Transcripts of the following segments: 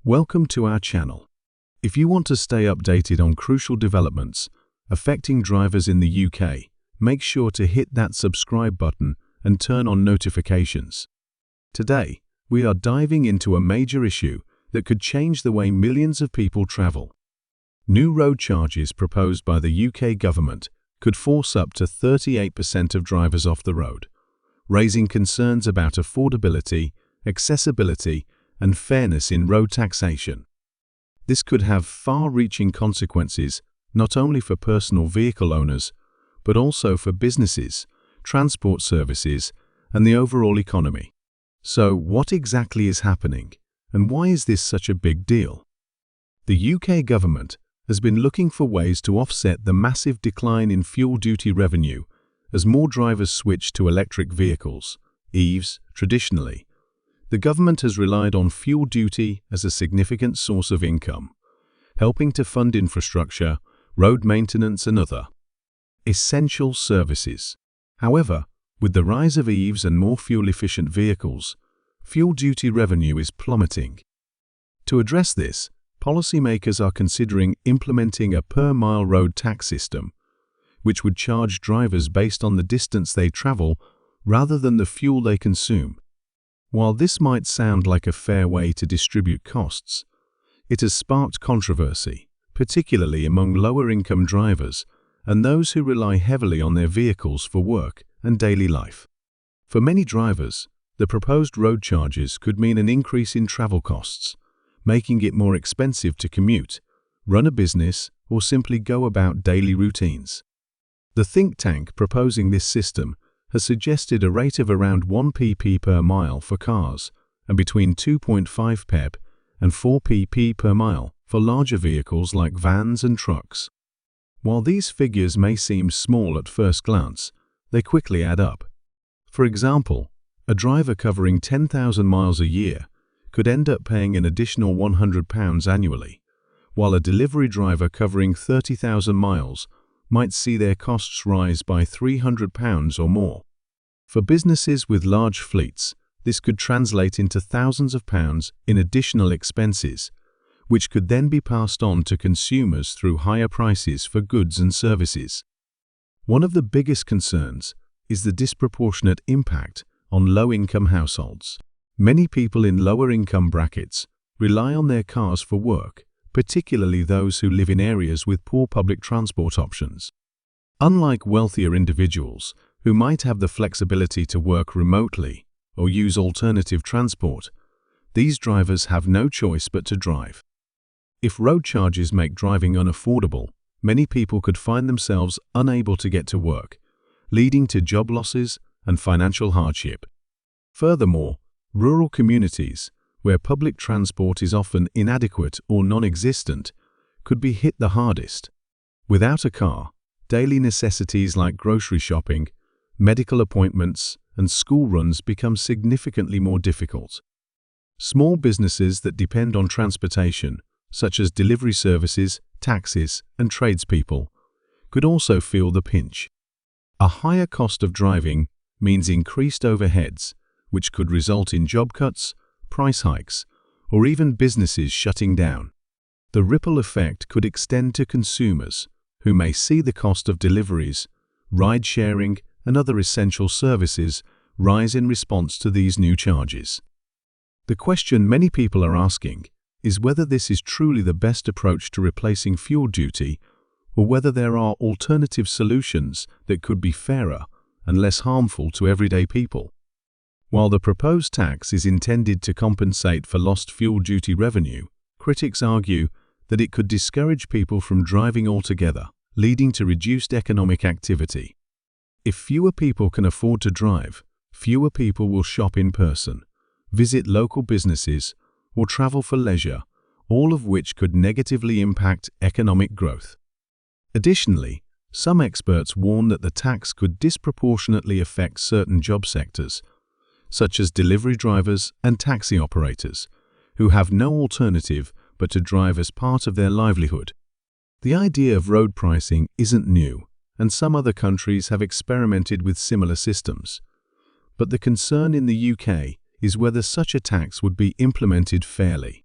Welcome to our channel. If you want to stay updated on crucial developments affecting drivers in the UK, make sure to hit that subscribe button and turn on notifications. Today, we are diving into a major issue that could change the way millions of people travel. New road charges proposed by the UK government could force up to 38% of drivers off the road, raising concerns about affordability, accessibility, and fairness in road taxation. This could have far-reaching consequences not only for personal vehicle owners, but also for businesses, transport services, and the overall economy. So, what exactly is happening, and why is this such a big deal? The UK government has been looking for ways to offset the massive decline in fuel duty revenue as more drivers switch to electric vehicles, EVs, traditionally. The government has relied on fuel duty as a significant source of income, helping to fund infrastructure, road maintenance and other essential services. However, with the rise of EVs and more fuel-efficient vehicles, fuel duty revenue is plummeting. To address this, policymakers are considering implementing a per-mile road tax system, which would charge drivers based on the distance they travel rather than the fuel they consume. While this might sound like a fair way to distribute costs, it has sparked controversy, particularly among lower-income drivers and those who rely heavily on their vehicles for work and daily life. For many drivers, the proposed road charges could mean an increase in travel costs, making it more expensive to commute, run a business, or simply go about daily routines. The think tank proposing this system has suggested a rate of around 1pp per mile for cars and between 2.5 pep and 4pp per mile for larger vehicles like vans and trucks. While these figures may seem small at first glance, they quickly add up. For example, a driver covering 10,000 miles a year could end up paying an additional £100 annually, while a delivery driver covering 30,000 miles might see their costs rise by £300 or more. For businesses with large fleets, this could translate into thousands of pounds in additional expenses, which could then be passed on to consumers through higher prices for goods and services. One of the biggest concerns is the disproportionate impact on low-income households. Many people in lower income brackets rely on their cars for work, particularly those who live in areas with poor public transport options. Unlike wealthier individuals who might have the flexibility to work remotely or use alternative transport, these drivers have no choice but to drive. If road charges make driving unaffordable, many people could find themselves unable to get to work, leading to job losses and financial hardship. Furthermore, rural communities, where public transport is often inadequate or non-existent, could be hit the hardest. Without a car, daily necessities like grocery shopping, medical appointments, and school runs become significantly more difficult. Small businesses that depend on transportation, such as delivery services, taxis, and tradespeople, could also feel the pinch. A higher cost of driving means increased overheads, which could result in job cuts, price hikes, or even businesses shutting down. The ripple effect could extend to consumers, who may see the cost of deliveries, ride-sharing, and other essential services rise in response to these new charges. The question many people are asking is whether this is truly the best approach to replacing fuel duty, or whether there are alternative solutions that could be fairer and less harmful to everyday people. While the proposed tax is intended to compensate for lost fuel duty revenue, critics argue that it could discourage people from driving altogether, leading to reduced economic activity. If fewer people can afford to drive, fewer people will shop in person, visit local businesses, or travel for leisure, all of which could negatively impact economic growth. Additionally, some experts warn that the tax could disproportionately affect certain job sectors, such as delivery drivers and taxi operators, who have no alternative but to drive as part of their livelihood. The idea of road pricing isn't new, and some other countries have experimented with similar systems. But the concern in the UK is whether such a tax would be implemented fairly.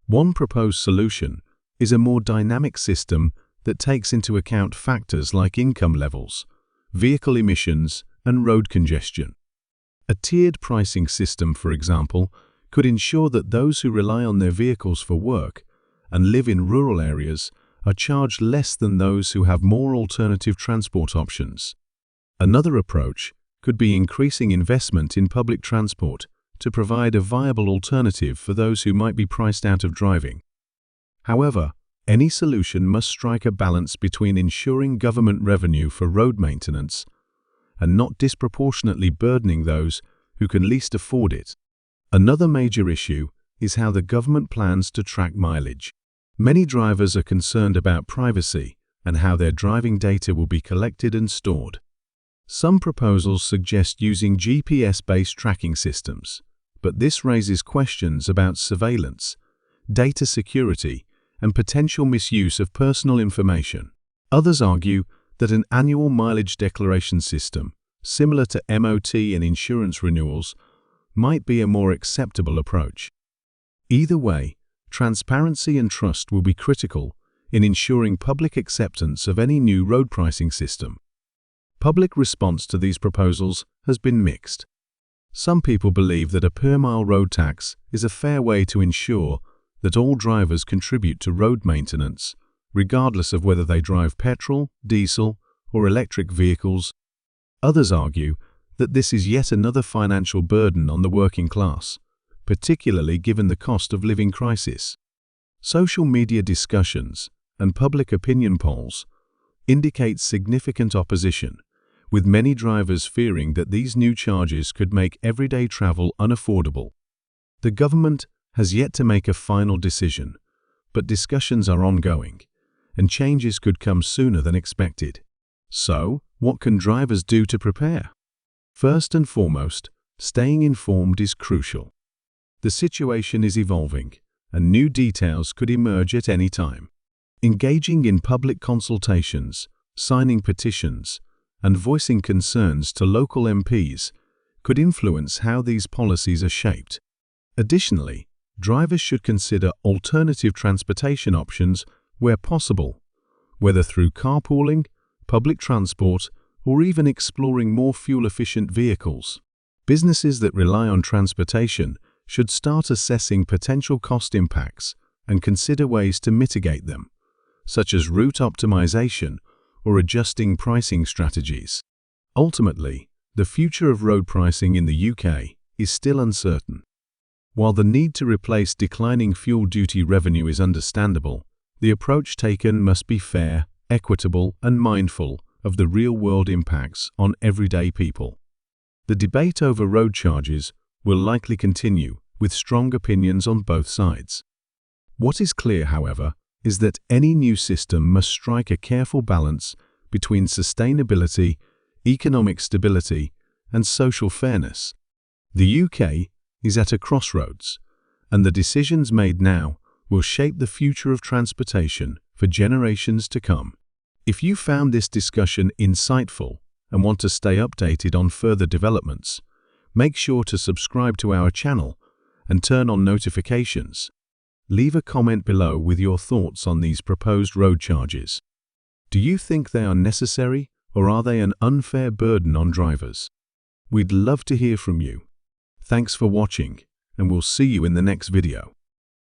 One proposed solution is a more dynamic system that takes into account factors like income levels, vehicle emissions, and road congestion. A tiered pricing system, for example, could ensure that those who rely on their vehicles for work and live in rural areas are charged less than those who have more alternative transport options. Another approach could be increasing investment in public transport to provide a viable alternative for those who might be priced out of driving. However, any solution must strike a balance between ensuring government revenue for road maintenance and not disproportionately burdening those who can least afford it. Another major issue is how the government plans to track mileage. Many drivers are concerned about privacy and how their driving data will be collected and stored. Some proposals suggest using GPS-based tracking systems, but this raises questions about surveillance, data security, and potential misuse of personal information. Others argue that an annual mileage declaration system, similar to MOT and insurance renewals, might be a more acceptable approach. Either way, transparency and trust will be critical in ensuring public acceptance of any new road pricing system. Public response to these proposals has been mixed. Some people believe that a per-mile road tax is a fair way to ensure that all drivers contribute to road maintenance, regardless of whether they drive petrol, diesel, or electric vehicles. Others argue that this is yet another financial burden on the working class, particularly given the cost of living crisis. Social media discussions and public opinion polls indicate significant opposition, with many drivers fearing that these new charges could make everyday travel unaffordable. The government has yet to make a final decision, but discussions are ongoing, and changes could come sooner than expected. So, what can drivers do to prepare? First and foremost, staying informed is crucial. The situation is evolving, and new details could emerge at any time. Engaging in public consultations, signing petitions, and voicing concerns to local MPs could influence how these policies are shaped. Additionally, drivers should consider alternative transportation options where possible, whether through carpooling, public transport, or even exploring more fuel-efficient vehicles. Businesses that rely on transportation should start assessing potential cost impacts and consider ways to mitigate them, such as route optimization or adjusting pricing strategies. Ultimately, the future of road pricing in the UK is still uncertain. While the need to replace declining fuel duty revenue is understandable, the approach taken must be fair, equitable, and mindful of the real-world impacts on everyday people. The debate over road charges will likely continue, with strong opinions on both sides. What is clear, however, is that any new system must strike a careful balance between sustainability, economic stability, and social fairness. The UK is at a crossroads, and the decisions made now will shape the future of transportation for generations to come. If you found this discussion insightful and want to stay updated on further developments, make sure to subscribe to our channel and turn on notifications. Leave a comment below with your thoughts on these proposed road charges. Do you think they are necessary, or are they an unfair burden on drivers? We'd love to hear from you. Thanks for watching, and we'll see you in the next video.